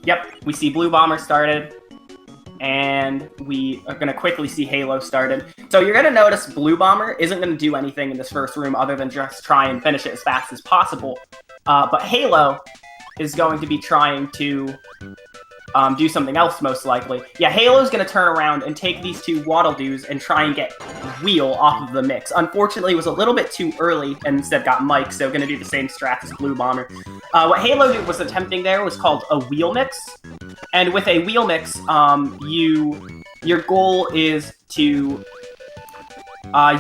Yep, we see Blue Bomber started, and we are going to quickly see Halo started. So you're going to notice Blue Bomber isn't going to do anything in this first room other than just try and finish it as fast as possible. But Halo is going to be trying to do something else, most likely. Yeah, Halo's going to turn around and take these two Waddle-Doos and try and get Wheel off of the mix. Unfortunately, it was a little bit too early and instead got Mike, so going to do the same strat as Blue Bomber. What Halodude was attempting there was called a Wheel Mix. And with a Wheel Mix, your goal is to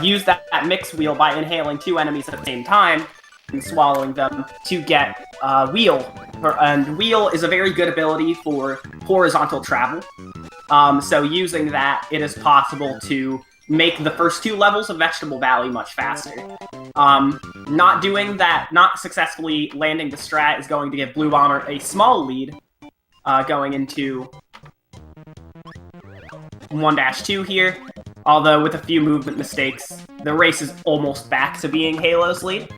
use that mix wheel by inhaling two enemies at the same time and swallowing them to get Wheel. And Wheel is a very good ability for horizontal travel. So using that, it is possible to make the first two levels of Vegetable Valley much faster. Not doing that, not successfully landing the strat is going to give Blue Bomber a small lead going into 1-2 here. Although with a few movement mistakes, the race is almost back to being Halo's lead.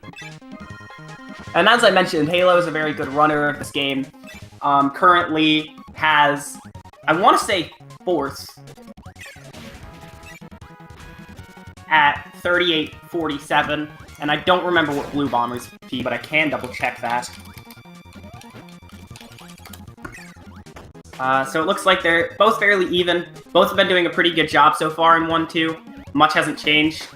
And as I mentioned, Halo is a very good runner of this game. Currently has, I want to say, 4th at 38.47, and I don't remember what Blue Bomber's P, but I can double check that. So it looks like they're both fairly even. Both have been doing a pretty good job so far in 1-2. Much hasn't changed.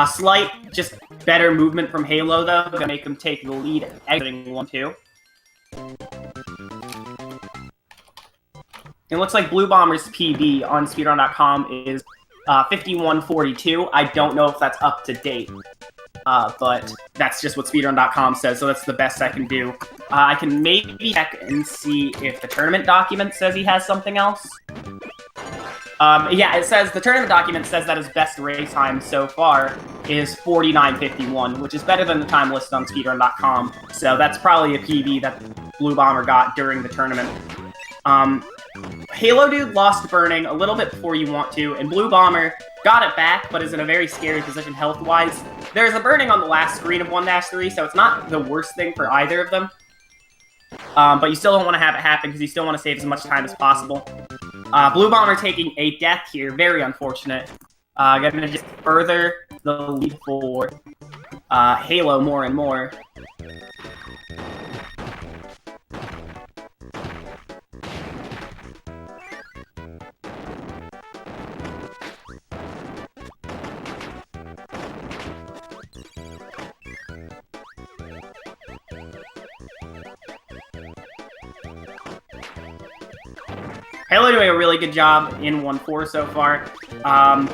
Slight, just better movement from Halo, though, gonna make them take the lead exiting 1-2. It looks like Blue Bomber's PB on speedrun.com is 51.42. I don't know if that's up to date, but that's just what speedrun.com says, so that's the best I can do. I can maybe check and see if the tournament document says he has something else. Yeah, it says, the tournament document says that his best race time so far is 49.51, which is better than the time listed on speedrun.com, so that's probably a PB that Blue Bomber got during the tournament. Halodude lost Burning a little bit before you want to, and Blue Bomber got it back, but is in a very scary position health-wise. There's a Burning on the last screen of 1-3, so it's not the worst thing for either of them. But you still don't want to have it happen, because you still want to save as much time as possible. Blue Bomber taking a death here, very unfortunate. Gonna just further the lead for Halo more and more. Halo doing a really good job in 1-4 so far.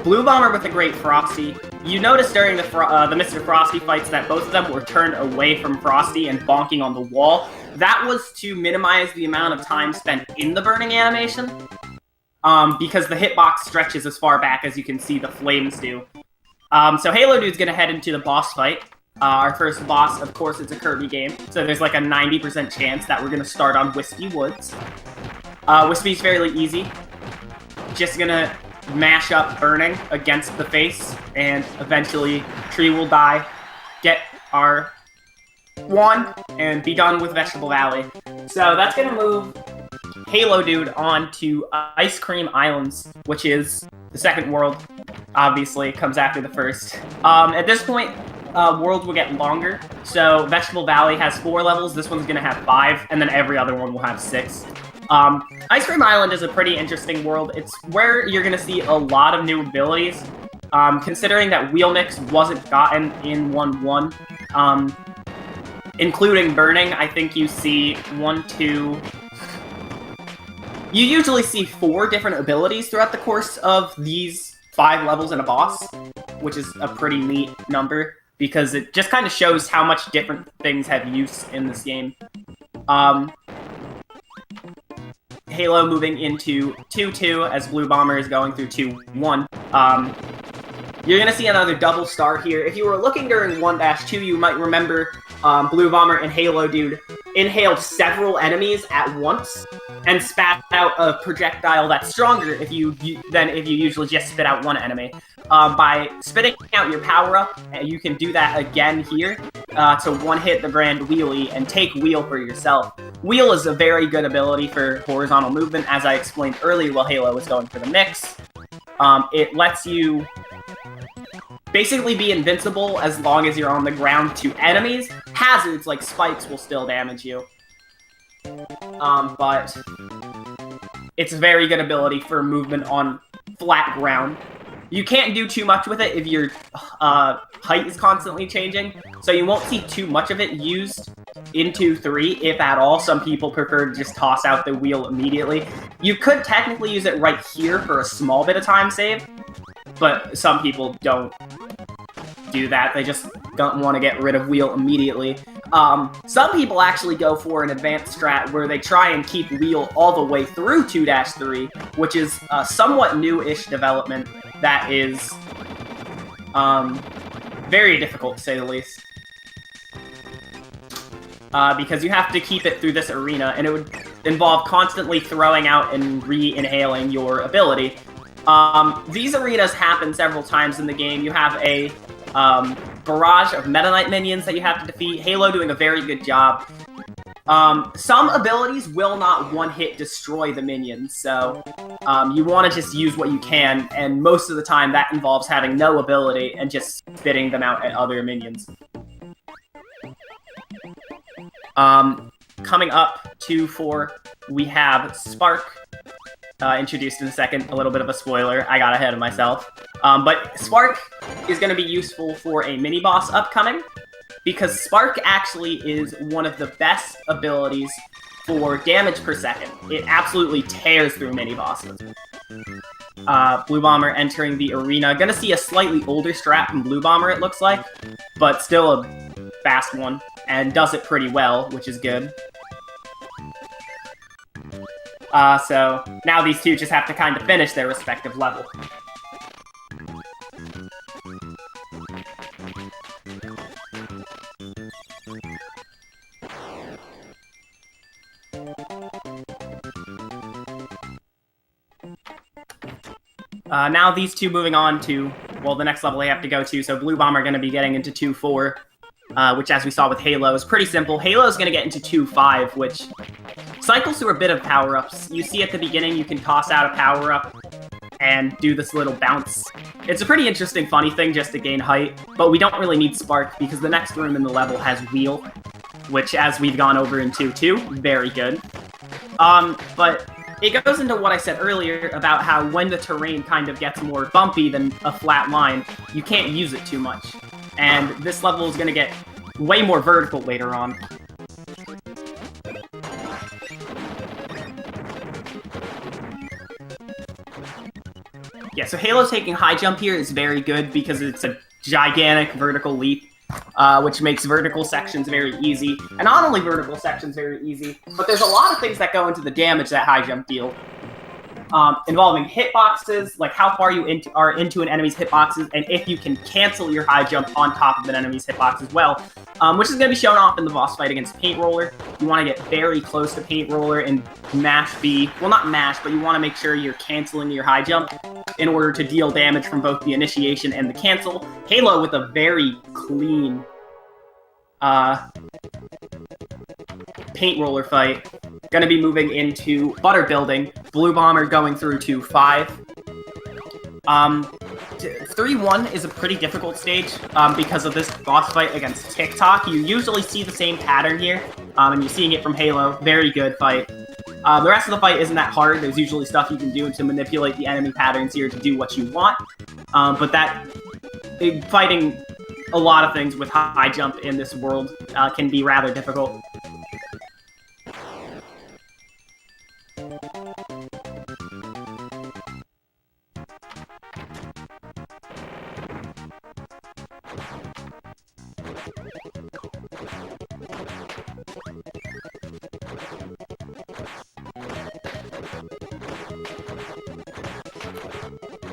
Blue Bomber with a great Frosty. You noticed during the Mr. Frosty fights that both of them were turned away from Frosty and bonking on the wall. That was to minimize the amount of time spent in the burning animation, because the hitbox stretches as far back as you can see the flames do. So Halodude's gonna head into the boss fight. Our first boss, of course, it's a Kirby game, so there's like a 90% chance that we're gonna start on Wispy Woods. Wispy's fairly easy. Just gonna mash up Burning against the face, and eventually Tree will die, get our 1, and be done with Vegetable Valley. So that's gonna move Halodude on to Ice Cream Islands, which is the second world, obviously, comes after the first. At this point, world will get longer, so Vegetable Valley has 4 levels, this one's gonna have 5, and then every other one will have 6. Ice Cream Island is a pretty interesting world. It's where you're going to see a lot of new abilities, considering that Wheel Mix wasn't gotten in 1-1, including Burning. I think you see 1, 2... You usually see 4 different abilities throughout the course of these 5 levels in a boss, which is a pretty neat number, because it just kind of shows how much different things have use in this game. Halo moving into 2-2 as Blue Bomber is going through 2-1. You're going to see another double star here. If you were looking during 1-2, you might remember Blue Bomber and Halodude inhaled several enemies at once and spat out a projectile that's stronger than if you usually just spit out one enemy. By spitting out your power-up, you can do that again here to one-hit the Grand Wheelie and take Wheel for yourself. Wheel is a very good ability for horizontal movement, as I explained earlier while Halo was going for the mix. It lets you basically be invincible as long as you're on the ground to enemies. Hazards like spikes will still damage you. But it's a very good ability for movement on flat ground. You can't do too much with it if your height is constantly changing, so you won't see too much of it used in 2-3, if at all. Some people prefer to just toss out the wheel immediately. You could technically use it right here for a small bit of time save, but some people don't do that. They just don't want to get rid of wheel immediately. Some people actually go for an advanced strat where they try and keep wheel all the way through 2-3, which is a somewhat new-ish development that is very difficult, to say the least. Because you have to keep it through this arena, and it would involve constantly throwing out and re-inhaling your ability. These arenas happen several times in the game. You have a barrage of Meta Knight minions that you have to defeat. Halo doing a very good job. Some abilities will not one-hit destroy the minions, so you want to just use what you can, and most of the time that involves having no ability and just spitting them out at other minions. Coming up to 4, we have Spark, introduced in a second. A little bit of a spoiler, I got ahead of myself. But Spark is going to be useful for a mini-boss upcoming, because Spark actually is one of the best abilities for damage per second. It absolutely tears through mini-bosses. Blue Bomber entering the arena. Gonna see a slightly older strat from Blue Bomber, it looks like, but still a fast one, and does it pretty well, which is good. So now these two just have to kind of finish their respective level. Now these two moving on to, well, the next level they have to go to, so Blue Bomber are going to be getting into 2-4, which, as we saw with Halo, is pretty simple. Halo is going to get into 2-5, which cycles through a bit of power-ups. You see at the beginning you can toss out a power-up and do this little bounce. It's a pretty interesting, funny thing just to gain height, but we don't really need Spark because the next room in the level has Wheel, which, as we've gone over in 2-2, very good. But it goes into what I said earlier about how when the terrain kind of gets more bumpy than a flat line, you can't use it too much. And this level is going to get way more vertical later on. Yeah, so Halo taking high jump here is very good because it's a gigantic vertical leap, which makes vertical sections very easy. And not only vertical sections very easy, but there's a lot of things that go into the damage that high jump deal. Involving hitboxes, like how far you are into an enemy's hitboxes, and if you can cancel your high jump on top of an enemy's hitbox as well, which is going to be shown off in the boss fight against Paint Roller. You want to get very close to Paint Roller and mash B. Well, not mash, but you want to make sure you're canceling your high jump in order to deal damage from both the initiation and the cancel. Halo with a very clean Paint Roller fight. Gonna be moving into Butter Building. Blue Bomber going through to 5. 3-1 is a pretty difficult stage because of this boss fight against TikTok. You usually see the same pattern here, and you're seeing it from Halo. Very good fight. The rest of the fight isn't that hard. There's usually stuff you can do to manipulate the enemy patterns here to do what you want. But fighting a lot of things with high jump in this world can be rather difficult.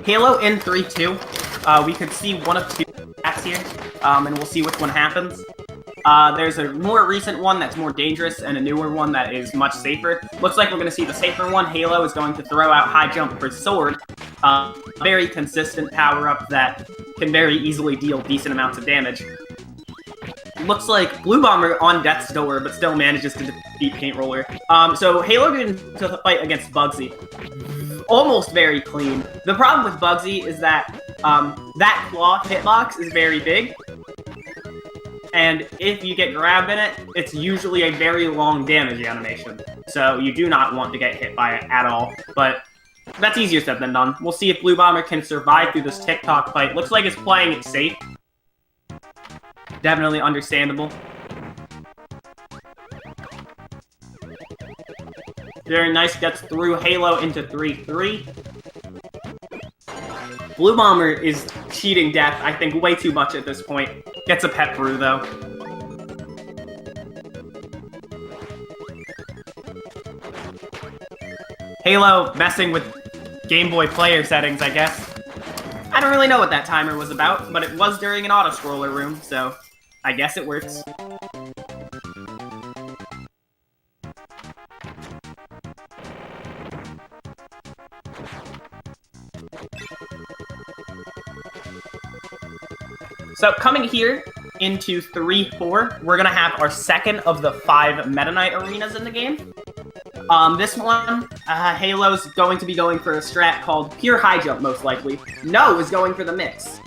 Halo in 3-2, we could see one of two attacks here, and we'll see which one happens. There's a more recent one that's more dangerous, and a newer one that is much safer. Looks like we're going to see the safer one. Halo is going to throw out high jump for sword. Very consistent power-up that can very easily deal decent amounts of damage. looks like Blue Bomber on death's door, but still manages to defeat Paint Roller. So Halodude to the fight against Bugsy. Almost very clean. The problem with Bugsy is that that claw hitbox is very big. And if you get grabbed in it, it's usually a very long damage animation. So you do not want to get hit by it at all. But that's easier said than done. We'll see if Blue Bomber can survive through this TikTok fight. Looks like it's playing it safe. Definitely understandable. Very nice, gets through Halo into 3-3. Blue Bomber is cheating death, I think, way too much at this point. Gets a pet brew, though. Halo messing with Game Boy player settings, I guess. I don't really know what that timer was about, but it was during an auto-scroller room, so I guess it works. So coming here into 3-4, we're gonna have our second of the 5 Meta Knight arenas in the game. This one, Halo's going to be going for a strat called Pure High Jump, most likely. No is going for the mix.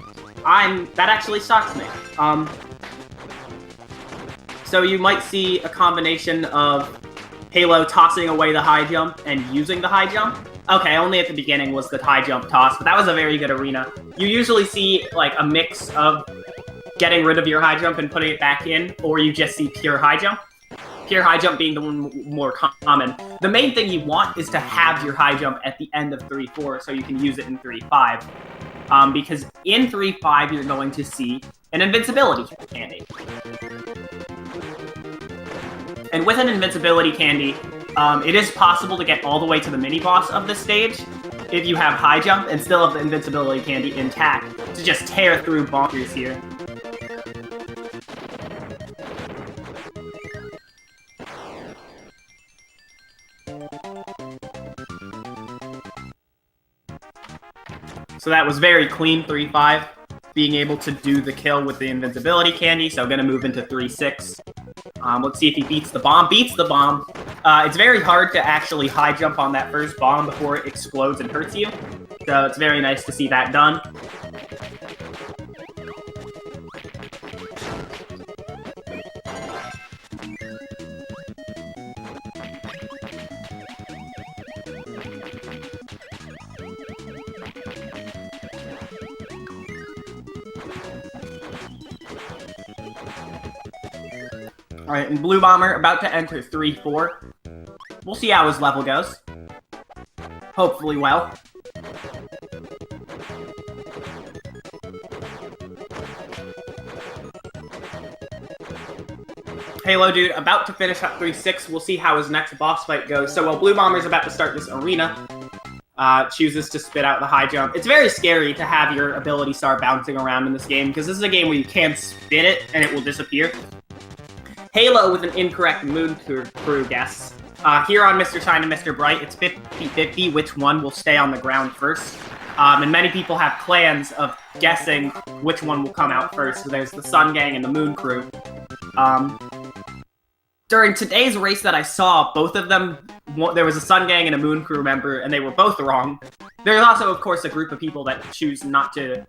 That actually shocks me. So you might see a combination of Halo tossing away the high jump and using the high jump. Okay, only at the beginning was the high jump toss, but that was a very good arena. You usually see, like, a mix of getting rid of your high jump and putting it back in, or you just see pure high jump. Pure high jump being the one more common. The main thing you want is to have your high jump at the end of 3-4 so you can use it in 3-5. Because in 3-5 you're going to see an invincibility candy. And with an invincibility candy, it is possible to get all the way to the mini-boss of this stage if you have high jump and still have the invincibility candy intact to just tear through bonkers here. So that was very clean, 3-5, being able to do the kill with the invincibility candy, so gonna move into 3-6. Let's see if he beats the bomb. Beats the bomb. It's very hard to actually high jump on that first bomb before it explodes and hurts you, so it's very nice to see that done. Alright, and Blue Bomber about to enter 3-4. We'll see how his level goes. Hopefully well. Halodude about to finish up 3-6. We'll see how his next boss fight goes. So while Blue Bomber's about to start this arena, chooses to spit out the high jump. It's very scary to have your ability star bouncing around in this game, because this is a game where you can spin it and it will disappear. Halo with an incorrect moon crew guess. Here on Mr. Shine and Mr. Bright, it's 50-50 which one will stay on the ground first. And many people have clans of guessing which one will come out first. So there's the Sun Gang and the Moon Crew. During today's race that I saw, both of them, there was a Sun Gang and a Moon Crew member, and they were both wrong. There's also, of course, a group of people that choose not to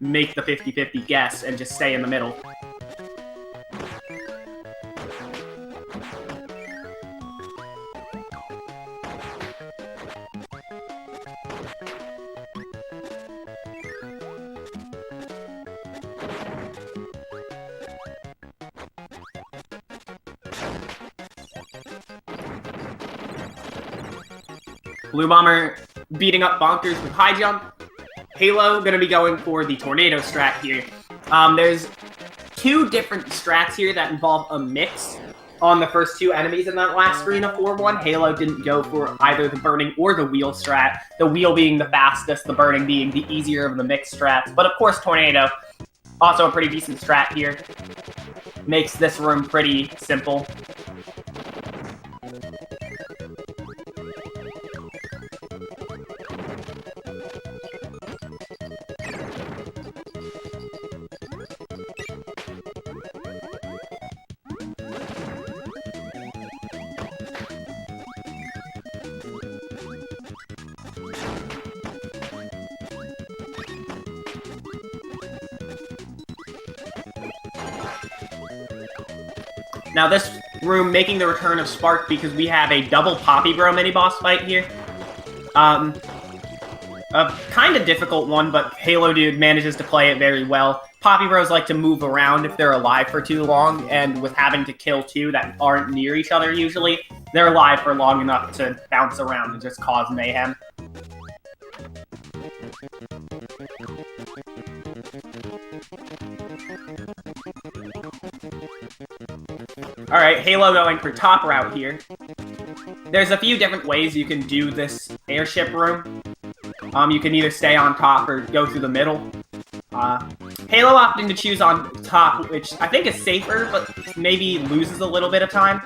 make the 50-50 guess and just stay in the middle. Blue Bomber beating up Bonkers with high jump. Halo gonna be going for the tornado strat here. There's 2 different strats here that involve a mix on the first 2 enemies in that last arena 4-1. Halo didn't go for either the burning or the wheel strat. The wheel being the fastest, the burning being the easier of the mixed strats. But of course, tornado, also a pretty decent strat here. Makes this room pretty simple. Now this room making the return of Spark because we have a double Poppy Bro mini-boss fight here. A kind of difficult one, but Halodude manages to play it very well. Poppy Bros like to move around if they're alive for too long, and with having to kill two that aren't near each other usually, they're alive for long enough to bounce around and just cause mayhem. Alright, Halo going for top route here. There's a few different ways you can do this airship room. You can either stay on top or go through the middle. Halo opting to choose on top, which I think is safer, but maybe loses a little bit of time.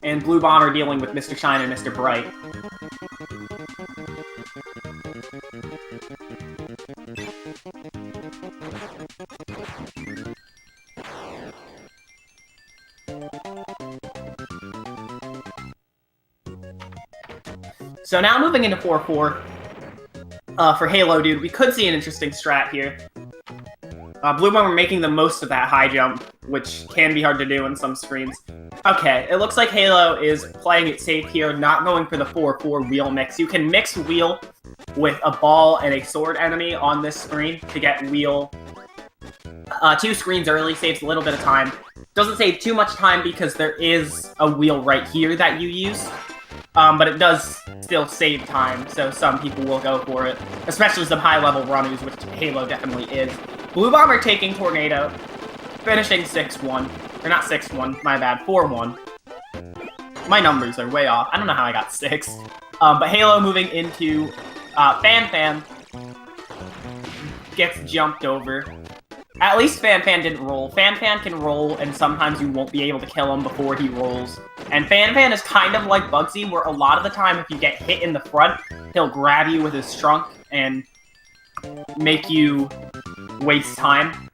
And Blue Bomber dealing with Mr. Shine and Mr. Bright. So now moving into 4-4, for Halodude, we could see an interesting strat here. Blue Bomber making the most of that high jump, which can be hard to do in some screens. Okay, it looks like Halo is playing it safe here, not going for the 4-4 wheel mix. You can mix wheel with a ball and a sword enemy on this screen to get wheel 2 screens early, saves a little bit of time. Doesn't save too much time because there is a wheel right here that you use. But it does still save time, so some people will go for it. Especially some high-level runners, which Halo definitely is. Blue Bomber taking Tornado, finishing 6-1. Or not 6-1, my bad, 4-1. My numbers are way off. I don't know how I got 6. But Halo moving into Fan Fan. Gets jumped over. At least Fan Fan didn't roll. Fan Fan can roll, and sometimes you won't be able to kill him before he rolls. And Fan Fan is kind of like Bugsy, where a lot of the time if you get hit in the front, he'll grab you with his trunk and make you waste time.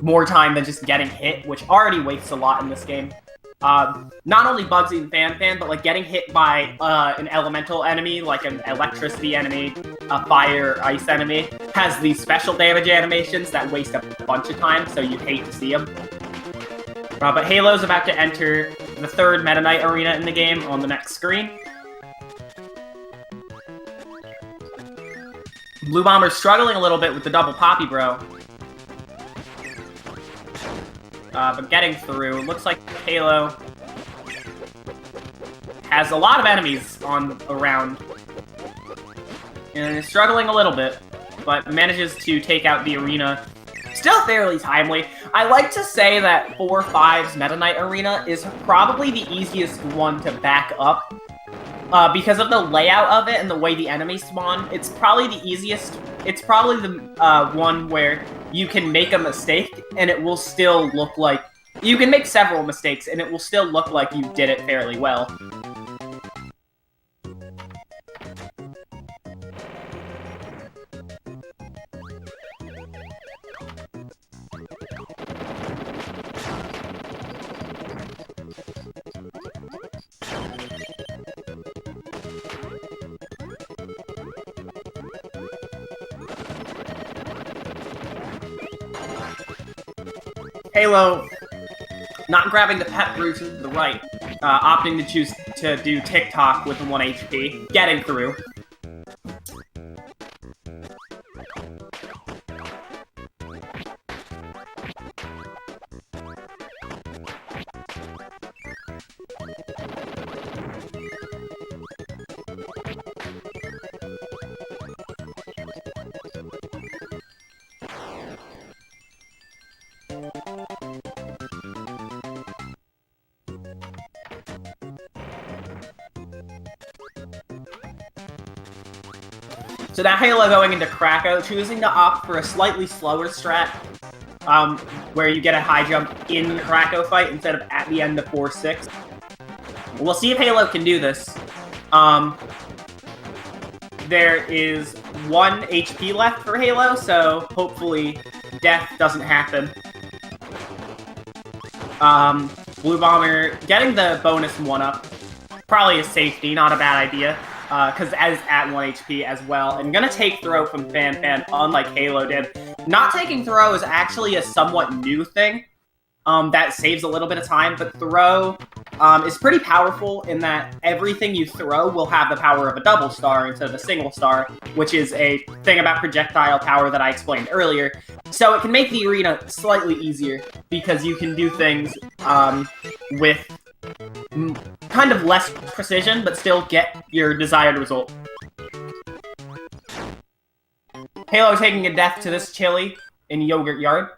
More time than just getting hit, which already wastes a lot in this game. Not only Bugsy and Fan Fan, but like getting hit by an elemental enemy, like an electricity enemy, a fire or ice enemy, has these special damage animations that waste a bunch of time, so you'd hate to see them. But Halo's about to enter the 3rd Meta Knight arena in the game on the next screen. Blue Bomber's struggling a little bit with the double Poppy Bro. But getting through. Looks like Halo has a lot of enemies around. And is struggling a little bit, but manages to take out the arena. Still fairly timely. I like to say that 4-5's Meta Knight arena is probably the easiest one to back up. Because of the layout of it and the way the enemies spawn, it's probably the easiest. It's probably the one where you can make a mistake and it will still look like... You can make several mistakes and it will still look like you did it fairly well. Halo, not grabbing the pet brew to the right, opting to choose to do TikTok with 1 HP, getting through. So now Halo going into Krakow, choosing to opt for a slightly slower strat, where you get a high jump in the Krakow fight instead of at the end of 4-6. We'll see if Halo can do this. There is 1 HP left for Halo, so hopefully death doesn't happen. Blue Bomber getting the bonus 1-up. Probably a safety, not a bad idea. Because as at 1 HP as well. And gonna take throw from Fan Fan, unlike Halo did. not taking throw is actually a somewhat new thing. That saves a little bit of time, but throw is pretty powerful in that everything you throw will have the power of a double star instead of a single star, which is a thing about projectile power that I explained earlier. So it can make the arena slightly easier, because you can do things with kind of less precision, but still get your desired result. Halo taking a death to this chili in Yogurt Yard.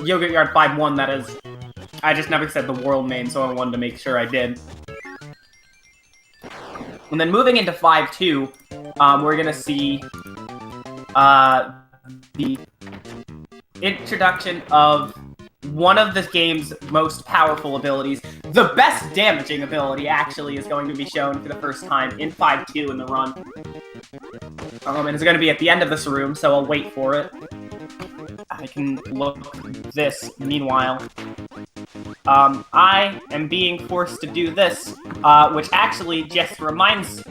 Yogurt Yard 5-1, that is. I just never said the world name, so I wanted to make sure I did. And then moving into 5-2, we're gonna see the introduction of one of the game's most powerful abilities. The best damaging ability, actually, is going to be shown for the first time in 5-2 in the run. And it's going to be at the end of this room, so I'll wait for it. I can look this meanwhile. I am being forced to do this, which actually just reminds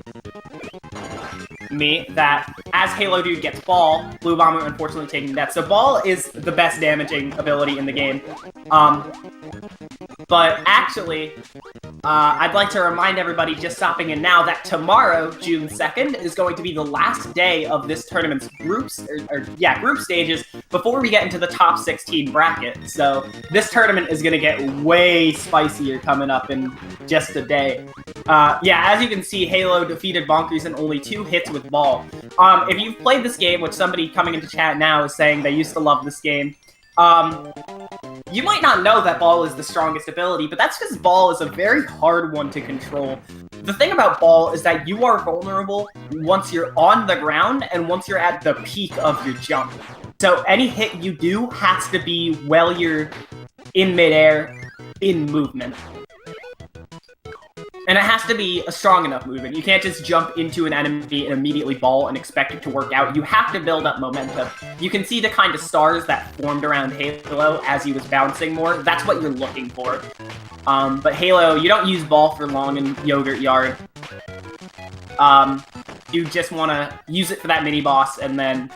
me that as Halodude gets Ball, Blue Bomber unfortunately taking death. So Ball is the best damaging ability in the game. But actually, I'd like to remind everybody just stopping in now that tomorrow, June 2nd, is going to be the last day of this tournament's group stages before we get into the top 16 bracket. So this tournament is going to get way spicier coming up in just a day. Yeah, as you can see, Halo defeated Bonkers in only 2 hits with Ball. If you've played this game, which somebody coming into chat now is saying they used to love this game, you might not know that Ball is the strongest ability, but that's because Ball is a very hard one to control. The thing about Ball is that you are vulnerable once you're on the ground and once you're at the peak of your jump. So any hit you do has to be while you're in midair, in movement. And it has to be a strong enough movement. You can't just jump into an enemy and immediately ball and expect it to work out. You have to build up momentum. You can see the kind of stars that formed around Halo as he was bouncing more. That's what you're looking for. But Halo, you don't use ball for long in Yogurt Yard. You just want to use it for that mini-boss and then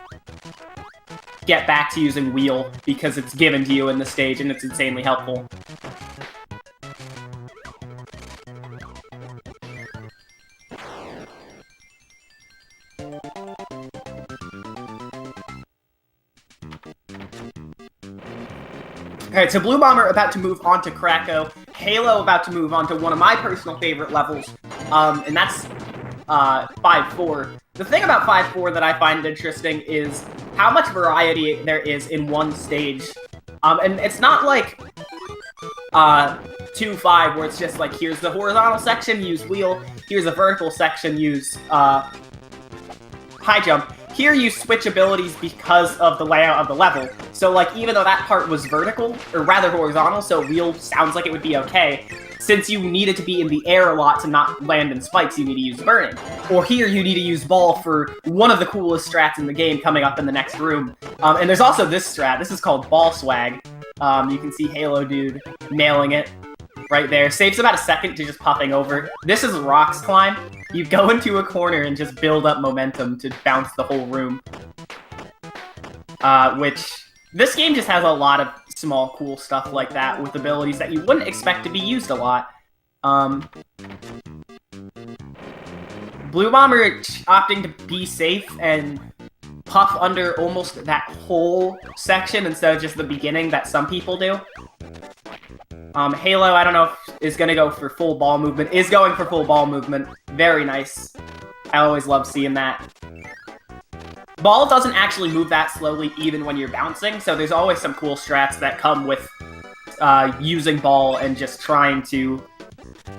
get back to using wheel because it's given to you in the stage and it's insanely helpful. Alright, so Blue Bomber about to move on to Krakow, Halo about to move on to one of my personal favorite levels, and that's 5-4. The thing about 5-4 that I find interesting is how much variety there is in one stage. And it's not like 2-5 where it's just like, here's the horizontal section, use wheel, here's a vertical section, use high jump. Here you switch abilities because of the layout of the level. So like, even though that part was vertical, or rather horizontal, so wheel sounds like it would be okay, since you needed to be in the air a lot to not land in spikes, you need to use burning. Or here you need to use ball for one of the coolest strats in the game coming up in the next room. And there's also this strat, this is called ball swag. You can see Halodude nailing it right there. Saves about a second to just popping over. This is Rock's Climb. You go into a corner and just build up momentum to bounce the whole room. Which, this game just has a lot of small cool stuff like that with abilities that you wouldn't expect to be used a lot. Blue Bomber opting to be safe and puff under almost that whole section instead of just the beginning that some people do. Halo, I don't know if is going to go for full ball movement. Is going for full ball movement. Very nice. I always love seeing that. Ball doesn't actually move that slowly even when you're bouncing, so there's always some cool strats that come with using ball and just trying to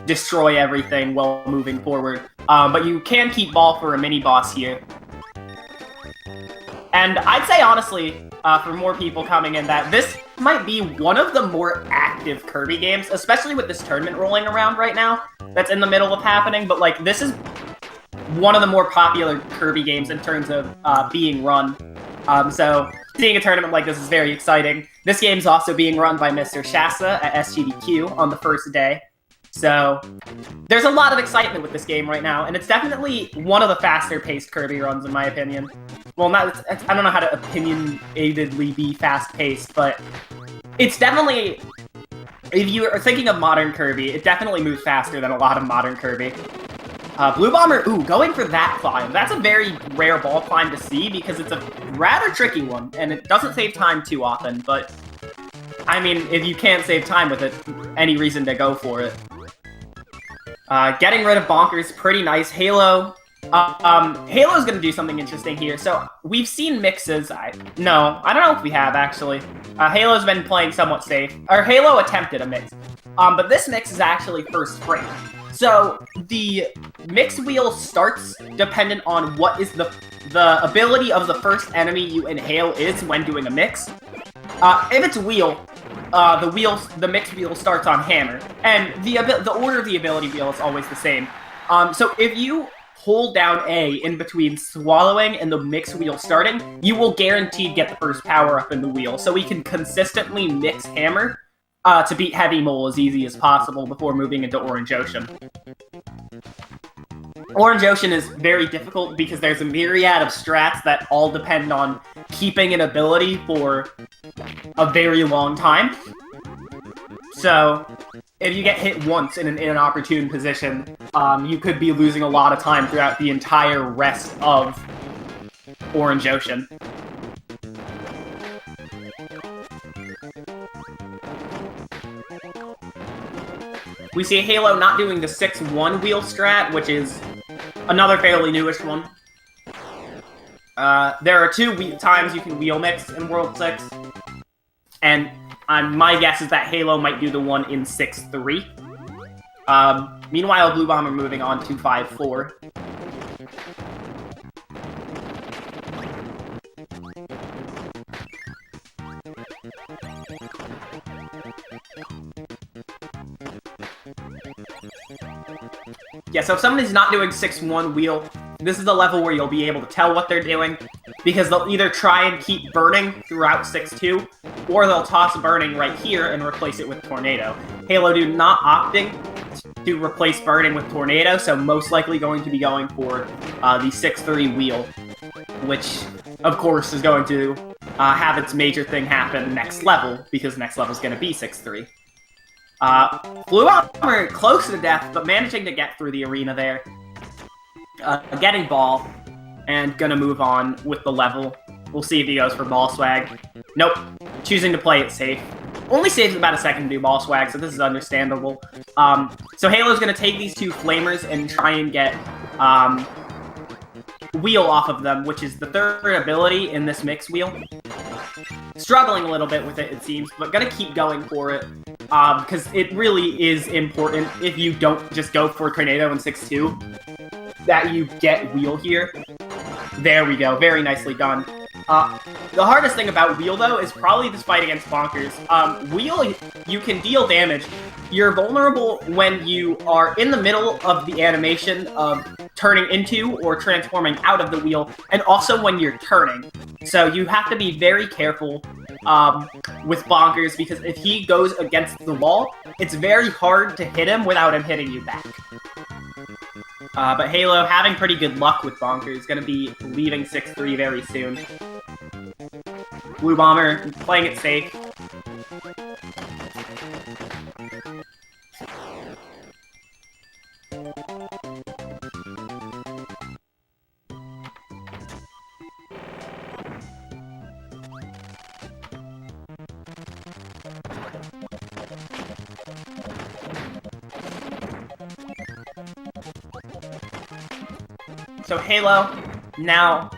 destroy everything while moving forward. But you can keep ball for a mini-boss here. And I'd say, honestly, for more people coming in, that this might be one of the more active Kirby games, especially with this tournament rolling around right now that's in the middle of happening, but, like, this is one of the more popular Kirby games in terms of being run. So, seeing a tournament like this is very exciting. This game's also being run by Mr. Shasta at SGDQ on the first day. So there's a lot of excitement with this game right now, and it's definitely one of the faster-paced Kirby runs, in my opinion. Well, I don't know how to opinionatedly be fast-paced, but it's definitely... If you are thinking of modern Kirby, it definitely moves faster than a lot of modern Kirby. Blue Bomber, ooh, going for that climb. That's a very rare ball climb to see because it's a rather tricky one, and it doesn't save time too often, but... I mean, if you can't save time with it, any reason to go for it. Getting rid of Bonkers, pretty nice. Halo. Halo's gonna do something interesting here. So, we've seen mixes. No, I don't know if we have, actually. Halo's been playing somewhat safe. Or, Halo attempted a mix. But this mix is actually first frame. So, the mix wheel starts dependent on what is the ability of the first enemy you inhale is when doing a mix. If it's wheel, the mix wheel starts on hammer, and the order of the ability wheel is always the same. So if you hold down A in between swallowing and the mix wheel starting, you will guaranteed get the first power up in the wheel. So we can consistently mix hammer to beat Heavy Mole as easy as possible before moving into Orange Ocean. Orange Ocean is very difficult because there's a myriad of strats that all depend on keeping an ability for a very long time. So, if you get hit once in an inopportune position, you could be losing a lot of time throughout the entire rest of Orange Ocean. We see Halo not doing the 6-1 wheel strat, which is another fairly newish one. There are 2 times you can wheel mix in World 6, and my guess is that Halo might do the one in 6-3. Meanwhile, Blue Bomber moving on to 5-4. Yeah, so if somebody's not doing 6-1 wheel, this is the level where you'll be able to tell what they're doing, because they'll either try and keep burning throughout 6-2, or they'll toss burning right here and replace it with Tornado. Halodude not opting to replace burning with Tornado, so most likely going to be going for the 6-3 wheel, which, of course, is going to have its major thing happen next level, because next level is going to be 6-3. Blue Bomber close to death, but managing to get through the arena there. Getting ball, and gonna move on with the level. We'll see if he goes for ball swag. Nope. Choosing to play it safe. Only saves about a second to do ball swag, so this is understandable. So Halo's gonna take these 2 flamers and try and get wheel off of them, which is the 3rd ability in this mix wheel. Struggling a little bit with it, it seems, but gonna keep going for it. Because it really is important if you don't just go for Tornado in 6-2, that you get wheel here. There we go, very nicely done. The hardest thing about wheel, though, is probably this fight against Bonkers. Wheel, you can deal damage. You're vulnerable when you are in the middle of the animation of turning into or transforming out of the wheel, and also when you're turning. So you have to be very careful with Bonkers, because if he goes against the wall, it's very hard to hit him without him hitting you back. But Halo, having pretty good luck with Bonkers, going to be leaving 6-3 very soon. Blue Bomber, playing it safe. So Halo, now,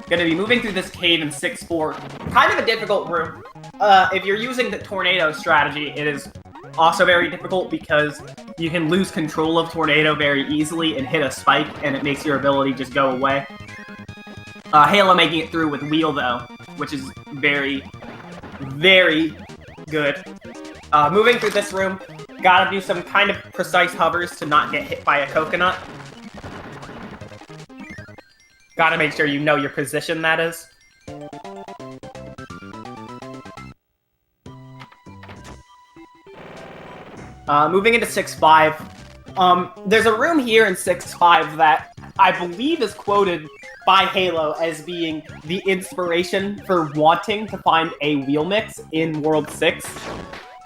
gonna be moving through this cave in 6-4. Kind of a difficult room. If you're using the Tornado strategy, it is also very difficult because you can lose control of Tornado very easily and hit a spike, and it makes your ability just go away. Halo making it through with Wheel, though, which is very, very good. Moving through this room, gotta do some kind of precise hovers to not get hit by a coconut. Gotta make sure you know your position, that is. Moving into 6-5. There's a room here in 6-5 that I believe is quoted by Halo as being the inspiration for wanting to find a wheel mix in World 6.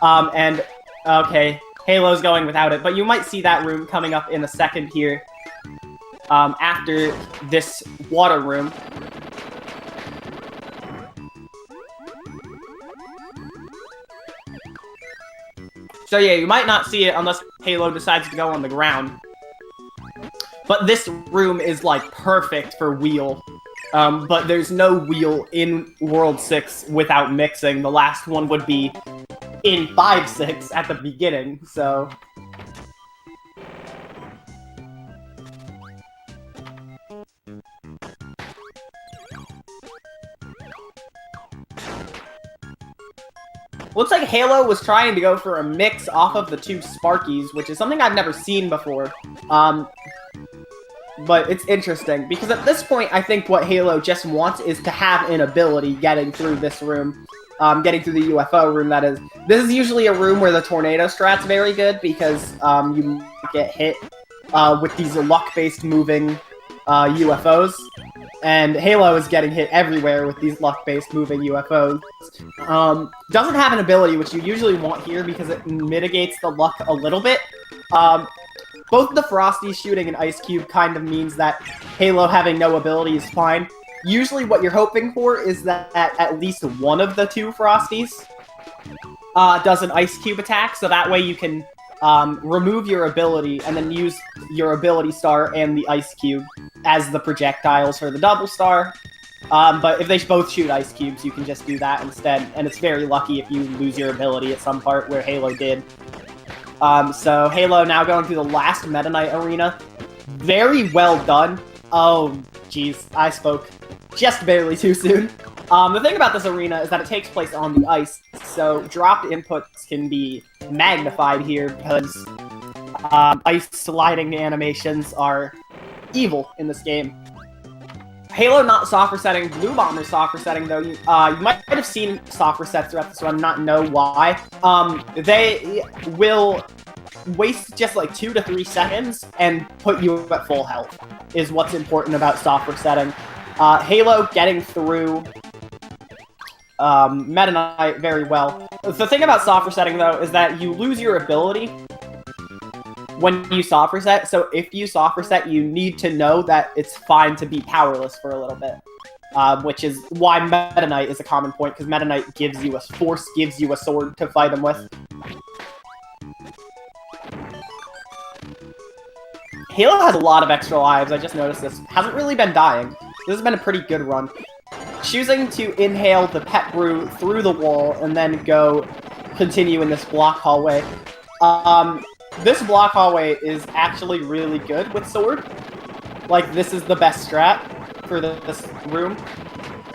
And, okay, Halo's going without it, but you might see that room coming up in a second here, after this water room. So yeah, you might not see it unless Halo decides to go on the ground. But this room is, like, perfect for wheel. But there's no wheel in World 6 without mixing. The last one would be in 5-6 at the beginning, so... Looks like Halo was trying to go for a mix off of the two Sparkies, which is something I've never seen before. But it's interesting, because at this point, I think what Halo just wants is to have an ability getting through this room. Getting through the UFO room, that is. This is usually a room where the tornado strat's very good, because you get hit with these luck-based moving UFOs. And Halo is getting hit everywhere with these luck-based moving UFOs. Doesn't have an ability, which you usually want here because it mitigates the luck a little bit. Both the Frosty shooting an Ice Cube kind of means that Halo having no ability is fine. Usually what you're hoping for is that at least one of the two Frosties does an Ice Cube attack, so that way you can remove your ability and then use your ability star and the Ice Cube as the projectiles for the double star. But if they both shoot Ice Cubes, you can just do that instead, and it's very lucky if you lose your ability at some part where Halo did. So Halo now going through the last Meta Knight arena. Very well done. Oh, jeez, I spoke just barely too soon. The thing about this arena is that it takes place on the ice, so dropped inputs can be magnified here because ice sliding animations are evil in this game. Halo not soft resetting, Blue Bomber soft resetting though. You might have seen soft resets throughout this run, not know why. They will waste just like 2 to 3 seconds and put you at full health, is what's important about soft resetting. Halo getting through Meta Knight very well. The thing about soft resetting though is that you lose your ability when you soft reset, so if you soft reset, you need to know that it's fine to be powerless for a little bit. Which is why Meta Knight is a common point, because Meta Knight gives you a force, gives you a sword to fight him with. Halo has a lot of extra lives, I just noticed this. Hasn't really been dying. This has been a pretty good run. Choosing to inhale the pet brew through the wall and then go continue in this block hallway. This block hallway is actually really good with sword. Like, this is the best strat for this room.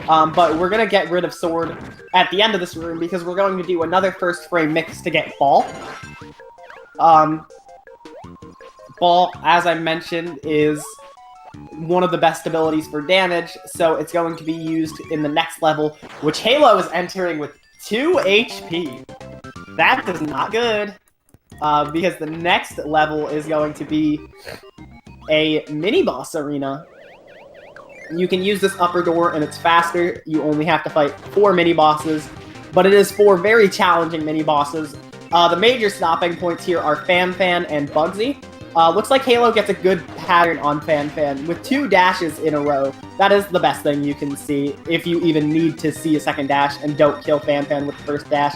But we're gonna get rid of sword at the end of this room because we're going to do another first frame mix to get ball. Ball, as I mentioned, is one of the best abilities for damage, so it's going to be used in the next level, which Halo is entering with 2 HP. That is not good, because the next level is going to be a mini-boss arena. You can use this upper door, and it's faster. You only have to fight 4 mini-bosses, but it is 4 very challenging mini-bosses. The major stopping points here are Fan and Bugsy. Looks like Halo gets a good pattern on Fan with 2 dashes in a row. That is the best thing you can see, if you even need to see a second dash and don't kill Fan with the first dash.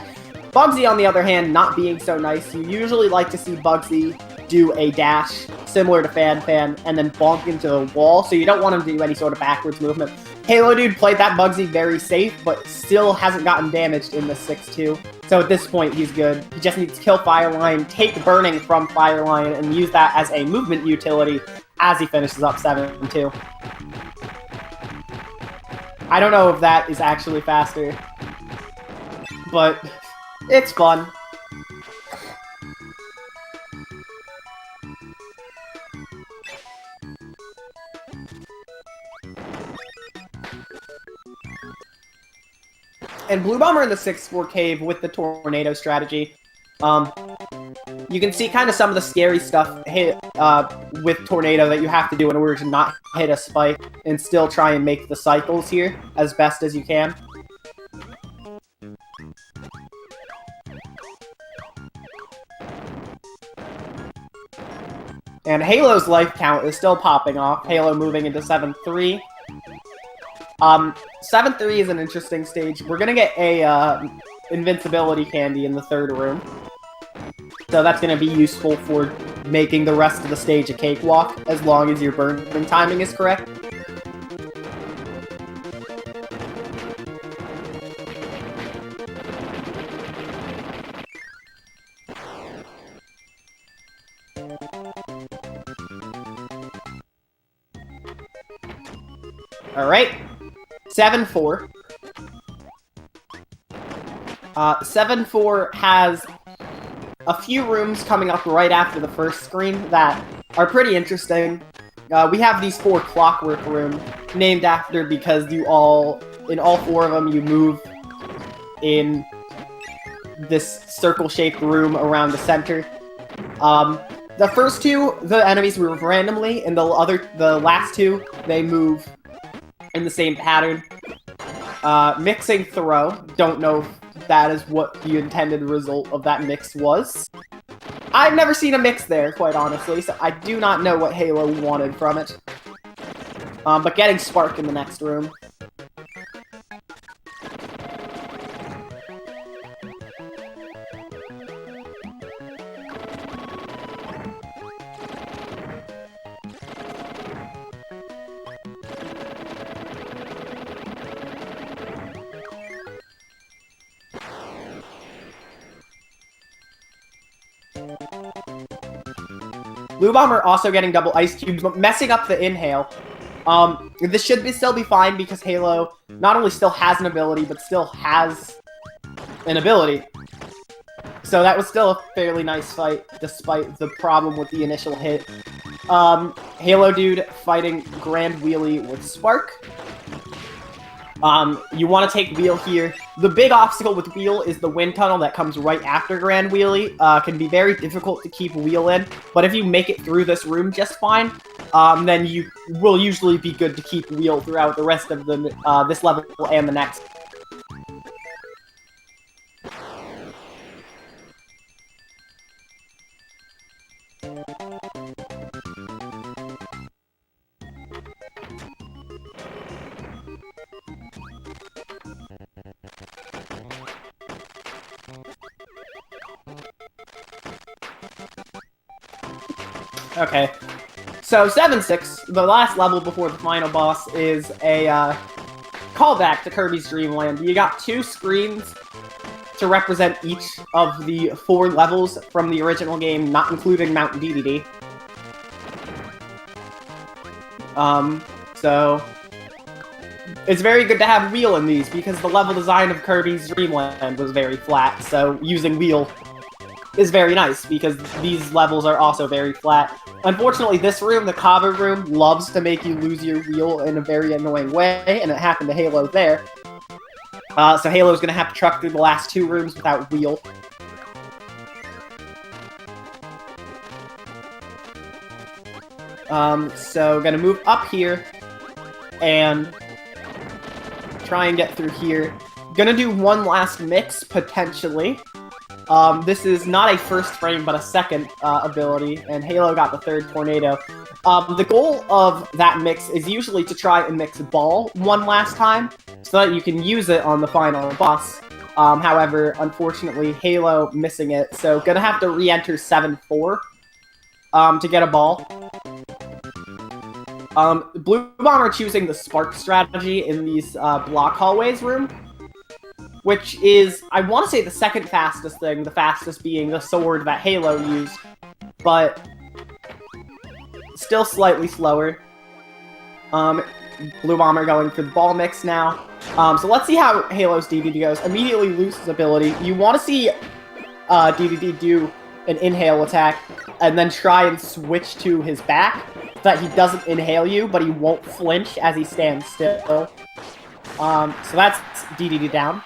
Bugsy, on the other hand, not being so nice. You usually like to see Bugsy do a dash similar to Fan and then bonk into the wall, so you don't want him to do any sort of backwards movement. Halodude played that Bugsy very safe, but still hasn't gotten damaged in the 6-2. So at this point, he's good. He just needs to kill Fireline, take Burning from Fireline, and use that as a movement utility as he finishes up 7-2. I don't know if that is actually faster, but it's fun. And Blue Bomber in the 6-4 cave with the tornado strategy. You can see kind of some of the scary stuff with Tornado that you have to do in order to not hit a spike and still try and make the cycles here as best as you can. And Halo's life count is still popping off. Halo moving into 7-3. 7-3 is an interesting stage. We're gonna get a invincibility candy in the third room. So that's gonna be useful for making the rest of the stage a cakewalk, as long as your burning timing is correct. Alright, 7-4. 7-4 has a few rooms coming up right after the first screen that are pretty interesting. We have these 4 clockwork rooms, named after because in all 4 of them you move in this circle-shaped room around the center. The first 2, the enemies move randomly, and the last 2, they move in the same pattern. Mixing throw. Don't know if that is what the intended result of that mix was. I've never seen a mix there, quite honestly, so I do not know what Halo wanted from it. But getting Spark in the next room. Blue Bomber also getting double ice cubes, but messing up the inhale. This should still be fine because Halo not only still has an ability, but still has an ability. So that was still a fairly nice fight, despite the problem with the initial hit. Halodude fighting Grand Wheelie with Spark. You want to take Wheel here. The big obstacle with Wheel is the wind tunnel that comes right after Grand Wheelie. Can be very difficult to keep Wheel in, but if you make it through this room just fine, then you will usually be good to keep Wheel throughout the rest of this level and the next. Okay, so 7-6, the last level before the final boss, is a callback to Kirby's Dream Land. You got 2 screens to represent each of the 4 levels from the original game, not including Mount DDD. So it's very good to have Wheel in these, because the level design of Kirby's Dream Land was very flat, so using Wheel is very nice, because these levels are also very flat. Unfortunately, this room, the Cobber room, loves to make you lose your Wheel in a very annoying way, and it happened to Halo there. So Halo's gonna have to truck through the last 2 rooms without Wheel. So gonna move up here, and try and get through here. Gonna do one last mix, potentially. This is not a first frame, but a second ability, and Halo got the 3rd tornado. The goal of that mix is usually to try and mix Ball one last time, so that you can use it on the final boss. However, unfortunately, Halo missing it, so gonna have to re-enter 7-4 to get a Ball. Blue Bomber choosing the Spark strategy in these block hallways room, which is, I want to say, the second fastest thing, the fastest being the sword that Halo used, but still slightly slower. Blue Bomber going for the ball mix now. So let's see how Halo's DDD goes. Immediately loses ability. You want to see DDD do an inhale attack, and then try and switch to his back, so that he doesn't inhale you, but he won't flinch as he stands still. So that's DDD down.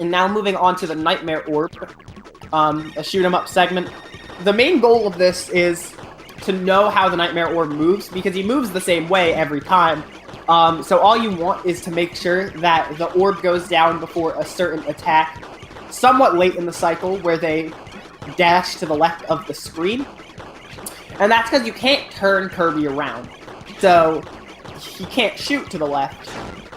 And now moving on to the Nightmare Orb, a shoot-'em-up segment. The main goal of this is to know how the Nightmare Orb moves, because he moves the same way every time. So all you want is to make sure that the orb goes down before a certain attack, somewhat late in the cycle, where they dash to the left of the screen. And that's because you can't turn Kirby around. So he can't shoot to the left.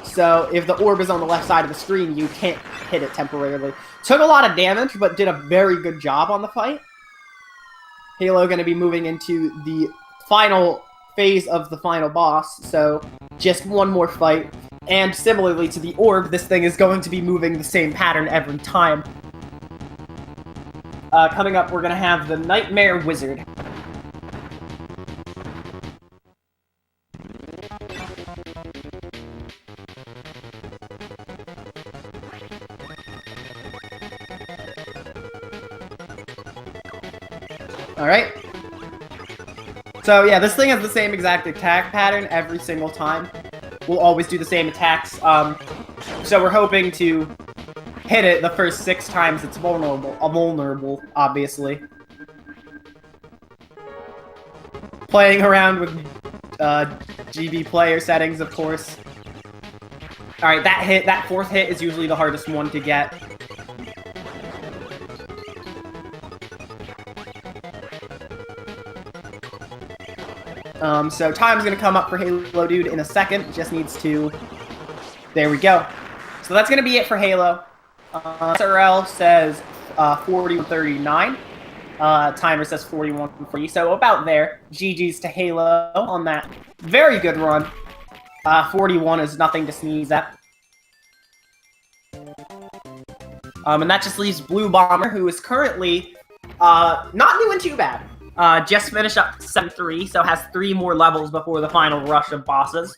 So if the orb is on the left side of the screen, you can't hit it temporarily. Took a lot of damage, but did a very good job on the fight. Halo going to be moving into the final phase of the final boss, so just one more fight. And similarly to the orb, this thing is going to be moving the same pattern every time. Coming up, we're going to have the Nightmare Wizard. Alright. So yeah, this thing has the same exact attack pattern every single time. We'll always do the same attacks. So we're hoping to hit it the first 6 times it's vulnerable, obviously. Playing around with GB player settings, of course. Alright, that 4th hit is usually the hardest one to get. So time's gonna come up for Halo Dude in a second. Just needs to... There we go. So that's gonna be it for Halo. SRL says 41:39. Timer says 41:40. So about there. GG's to Halo on that very good run. 41 is nothing to sneeze at. And that just leaves Blue Bomber, who is currently not doing too bad. Just finished up 7-3, so has 3 more levels before the final rush of bosses.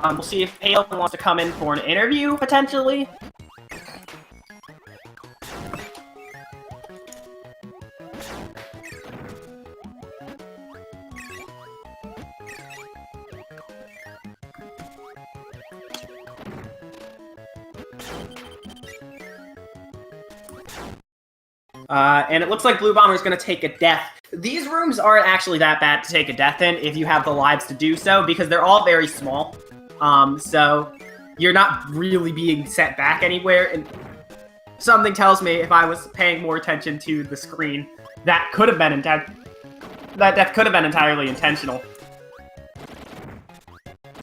We'll see if Halo wants to come in for an interview, potentially. And it looks like Blue Bomber is going to take a death. These rooms aren't actually that bad to take a death in if you have the lives to do so, because they're all very small. So you're not really being set back anywhere. And something tells me if I was paying more attention to the screen, that could have been that death could have been entirely intentional.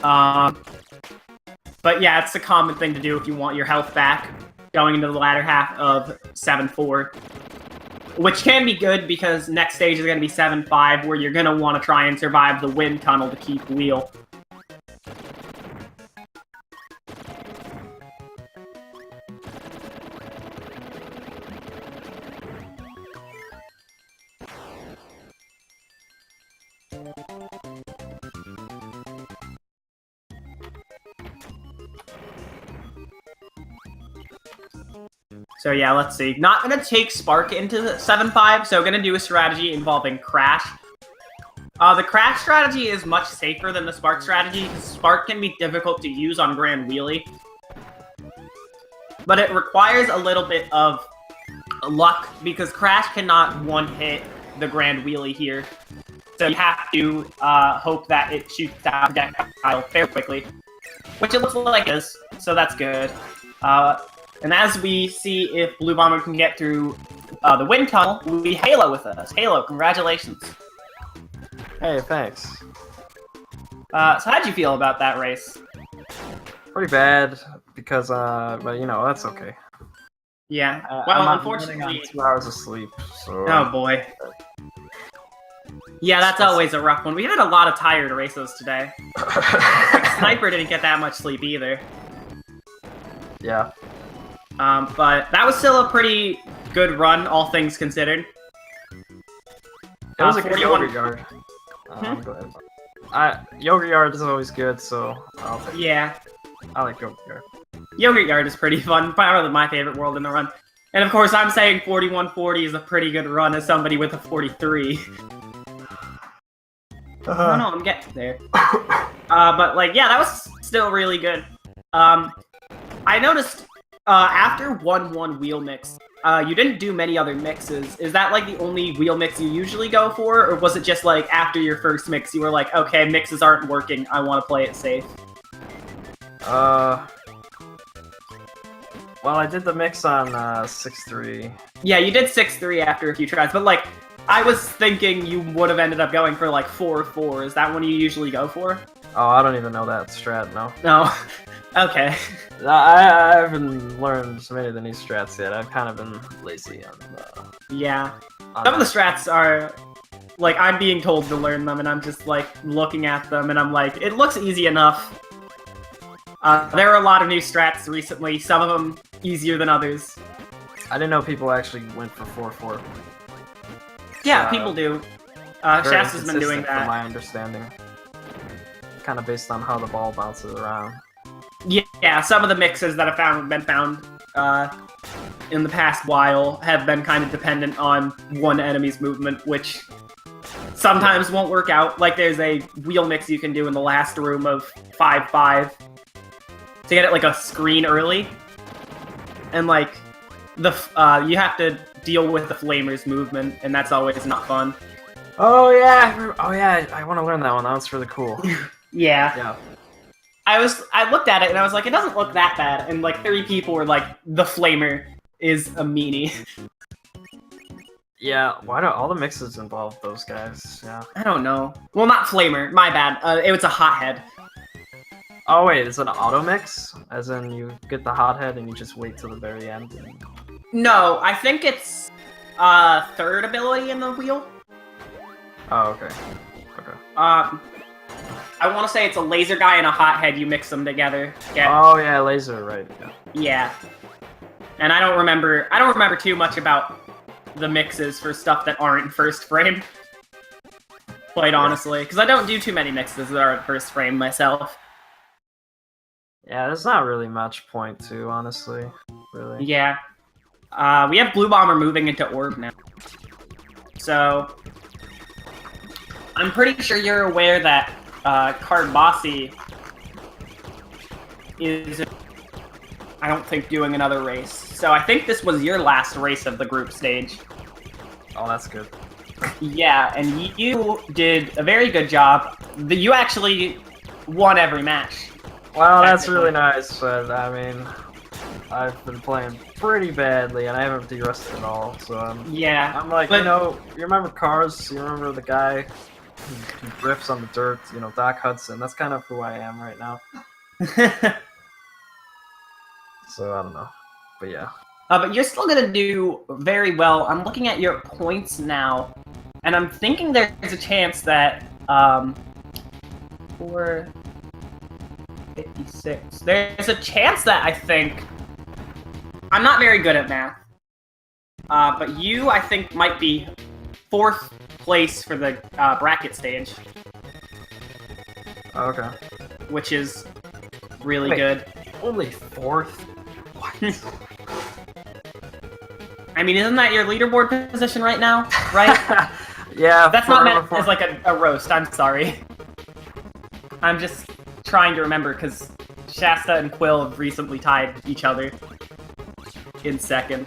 But yeah, it's a common thing to do if you want your health back going into the latter half of 7-4. Which can be good, because next stage is going to be 7-5, where you're going to want to try and survive the wind tunnel to keep wheel. So yeah, let's see. Not gonna take Spark into 7-5, so gonna do a strategy involving Crash. The Crash strategy is much safer than the Spark strategy, because Spark can be difficult to use on Grand Wheelie. But it requires a little bit of luck, because Crash cannot one-hit the Grand Wheelie here. So you have to hope that it shoots out projectile fairly quickly. Which it looks like it is, so that's good. And as we see if Blue Bomber can get through the wind tunnel, we have Halo with us. Halo, congratulations. Hey, thanks. So how'd you feel about that race? Pretty bad, because, but you know, that's okay. Yeah, well, I'm unfortunately... 2 hours of sleep, so... Oh, boy. Yeah, that's always a rough one. We had a lot of tired races today. Sniper didn't get that much sleep either. Yeah. But that was still a pretty good run, all things considered. It was a good 41... Yogurt Yard. I'm glad. Yogurt Yard is always good, so I'll take Yeah. I like Yogurt Yard. Yogurt Yard is pretty fun, probably my favorite world in the run. And of course, I'm saying 41-40 is a pretty good run as somebody with a 43. I don't know, I'm getting there. But, like, yeah, that was still really good. I noticed After 1-1 wheel mix, you didn't do many other mixes. Is that like the only wheel mix you usually go for, or was it just like after your first mix you were like, okay, mixes aren't working, I want to play it safe? Well, I did the mix on 6-3. Yeah, you did 6-3 after a few tries, but like, I was thinking you would have ended up going for like 4-4. Is that what you usually go for? Oh, I don't even know that strat, no. No. Okay. I haven't learned so many of the new strats yet. I've kind of been lazy on Yeah. Some of the strats are, like, I'm being told to learn them, and I'm just, like, looking at them, and I'm like, it looks easy enough. There are a lot of new strats recently, some of them easier than others. I didn't know people actually went for 4-4. Yeah, people do. Shasta's been doing that. From my understanding. Kind of based on how the ball bounces around. Yeah, some of the mixes that have been found in the past while have been kind of dependent on one enemy's movement, which sometimes won't work out. Like, there's a wheel mix you can do in the last room of 5-5 to get it like a screen early, and like you have to deal with the flamer's movement, and that's always not fun. Oh yeah, I want to learn that one. That one's really cool. Yeah. I looked at it and I was like, it doesn't look that bad, and like 3 people were like, the flamer is a meanie. Yeah, why do all the mixes involve those guys? Yeah. I don't know. Well, not flamer, my bad. It was a hothead. Oh wait, is it an auto mix? As in you get the hothead and you just wait till the very end? No, I think it's third ability in the wheel. Oh, okay. Okay. I want to say it's a laser guy and a hothead. You mix them together. Oh yeah, laser, right? Yeah. Yeah. And I don't remember too much about the mixes for stuff that aren't first frame. Quite honestly, because I don't do too many mixes that are at first frame myself. Yeah, there's not really much point to, honestly. Really. Yeah. We have Blue Bomber moving into Orb now. So I'm pretty sure you're aware that Cardbossy is, I don't think, doing another race. So I think this was your last race of the group stage. Oh, that's good. Yeah, and you did a very good job. You actually won every match. Well, that's really nice, but I mean, I've been playing pretty badly, and I haven't de-rusted at all, so yeah, I'm like, you remember Cars? You remember the guy who drifts on the dirt, Doc Hudson? That's kind of who I am right now. So, I don't know. But yeah. But you're still gonna do very well. I'm looking at your points now, and I'm thinking there's a chance that, 456. There's a chance that I think... I'm not very good at math. But you, I think, might be 4th place for the bracket stage. Okay. Which is really good. Only 4th? What? I mean, isn't that your leaderboard position right now? Right? Yeah. That's not meant as like a roast, I'm sorry. I'm just trying to remember, because Shasta and Quill have recently tied each other in 2nd.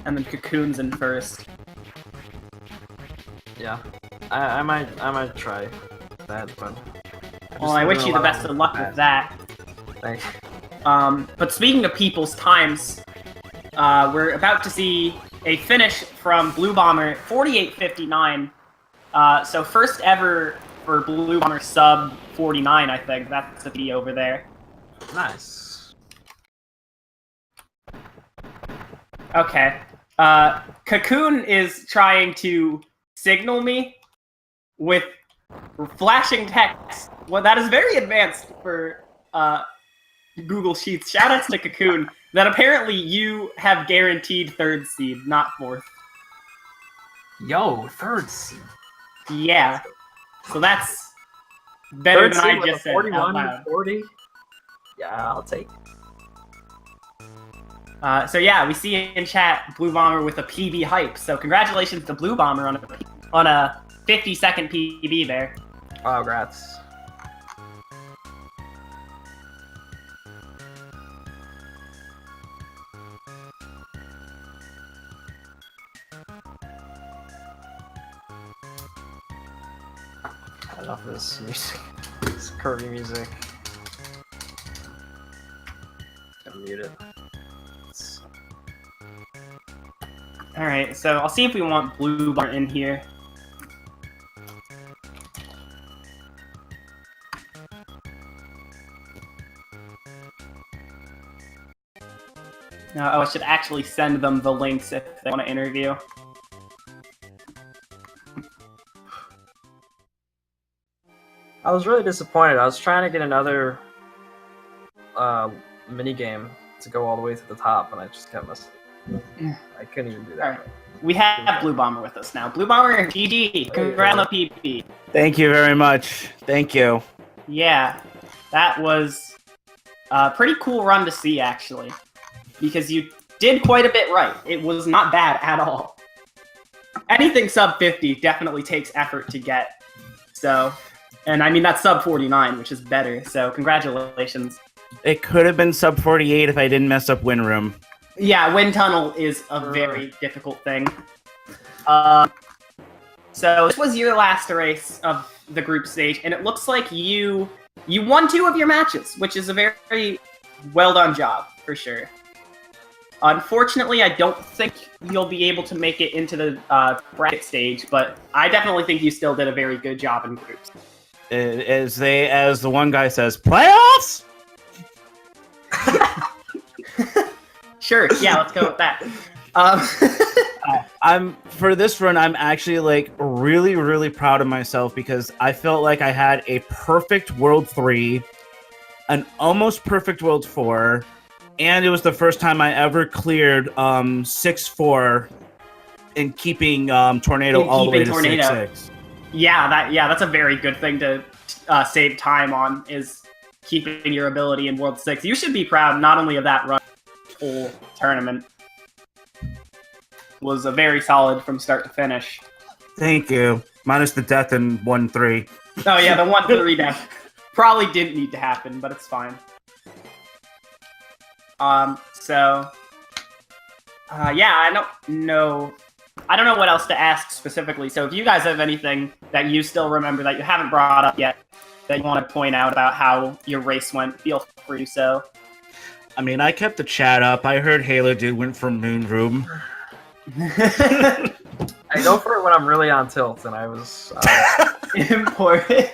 And then Cocoon's in 1st. Yeah. I might try that, but... Well, I wish you the best of luck with that. Thanks. But speaking of people's times, we're about to see a finish from Blue Bomber, 48:59. So first ever for Blue Bomber sub 49, I think. That's the video over there. Nice. Okay. Cocoon is trying to signal me with flashing text. Well, that is very advanced for Google Sheets. Shoutouts to Cocoon. That apparently you have guaranteed 3rd seed, not 4th. Yo, 3rd seed. Yeah. So that's better than I just said. 41 to 40? Yeah, I'll take it. So yeah, we see in chat Blue Bomber with a PB hype. So congratulations to Blue Bomber on a 50-second PB there. Oh, congrats. Enough of this music. This Kirby music. I'm muted. Alright, so I'll see if we want Blue Bar in here. Oh, I should actually send them the links if they want to interview. I was really disappointed. I was trying to get another mini game to go all the way to the top, and I just kept missing. I couldn't even do that. Right. We have Blue Bomber with us now. Blue Bomber, GG. Congrats on the PP. Thank you very much. Thank you. Yeah, that was a pretty cool run to see, actually. Because you did quite a bit right. It was not bad at all. Anything sub 50 definitely takes effort to get. So, and I mean, that's sub 49, which is better. So, congratulations. It could have been sub 48 if I didn't mess up Wind Room. Yeah, Wind Tunnel is a very difficult thing. So, this was your last race of the group stage, and it looks like you won 2 of your matches, which is a very well done job, for sure. Unfortunately, I don't think you'll be able to make it into the bracket stage, but I definitely think you still did a very good job in groups. As the one guy says, playoffs? Sure, yeah, let's go with that. For this run, I'm actually like really, really proud of myself because I felt like I had a perfect World 3, an almost perfect World 4, and it was the first time I ever cleared 6-4 in keeping Tornado all the way to 6-6. Yeah, that's a very good thing to save time on, is keeping your ability in World 6. You should be proud not only of that run, whole tournament. Was a very solid from start to finish. Thank you. Minus the death in 1-3. Oh yeah, the 1-3 death probably didn't need to happen, but it's fine. Yeah, I don't know what else to ask specifically. So if you guys have anything that you still remember that you haven't brought up yet, that you want to point out about how your race went, feel free to so. I mean, I kept the chat up. I heard Halodude went for Moon Room. I go for it when I'm really on tilt, and I was important.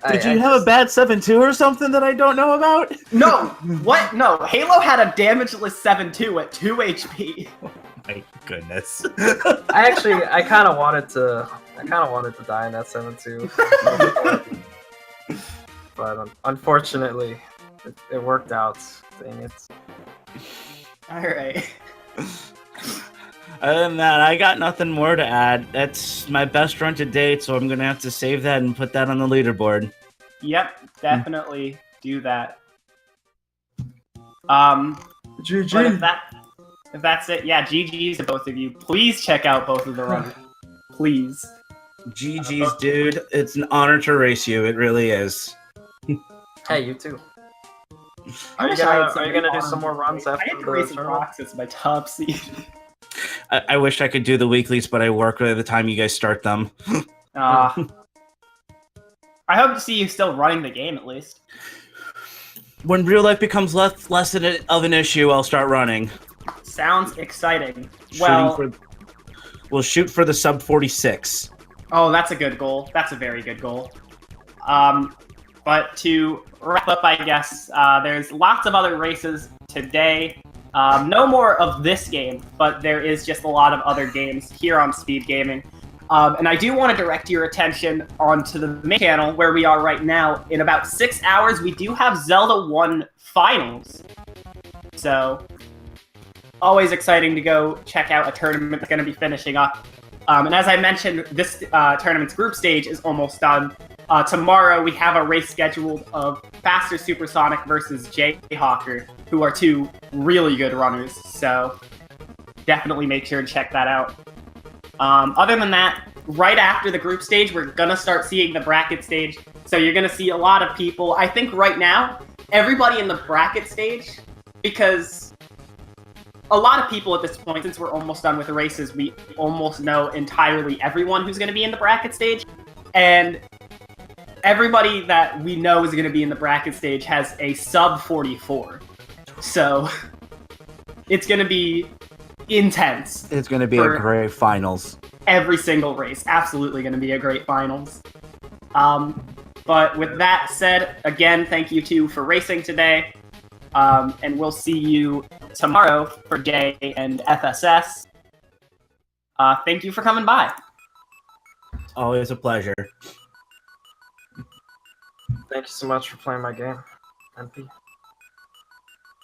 Did you have a bad 7-2 or something that I don't know about? No, what? No, Halo had a damageless 7-2 at 2 HP. Oh my goodness. I kind of wanted to die in that 7-2. But unfortunately, it worked out. Dang it. Alright. Other than that, I got nothing more to add. That's my best run to date, so I'm going to have to save that and put that on the leaderboard. Yep, definitely do that. GG. But if that's it, yeah, GG's to both of you. Please check out both of the runs. Please. GG's, dude. It's an honor to race you. It really is. Hey, you too. Are you gonna do some more runs after the tournament? tournament? My top seed. I wish I could do the weeklies, but I work by the time you guys start them. I hope to see you still running the game at least. When real life becomes less of an issue, I'll start running. Sounds exciting. We'll shoot for the sub 46. Oh, that's a good goal. That's a very good goal. But to wrap up, I guess, there's lots of other races today. No more of this game, but there is just a lot of other games here on SpeedGaming. And I do want to direct your attention onto the main channel where we are right now. In about 6 hours, we do have Zelda 1 Finals. So, always exciting to go check out a tournament that's going to be finishing up. And as I mentioned, this tournament's group stage is almost done. Tomorrow, we have a race scheduled of Faster Supersonic versus Jayhawker, who are 2 really good runners. So, definitely make sure to check that out. Other than that, right after the group stage, we're going to start seeing the bracket stage. So you're going to see a lot of people. I think right now, everybody in the bracket stage, because a lot of people at this point, since we're almost done with the races, we almost know entirely everyone who's going to be in the bracket stage. And everybody that we know is going to be in the bracket stage has a sub 44. So it's going to be intense. It's going to be a great finals. Every single race. Absolutely going to be a great finals. But with that said, again, thank you two for racing today. And we'll see you tomorrow for J and FSS. Thank you for coming by. Always a pleasure. Thank you so much for playing my game, NP.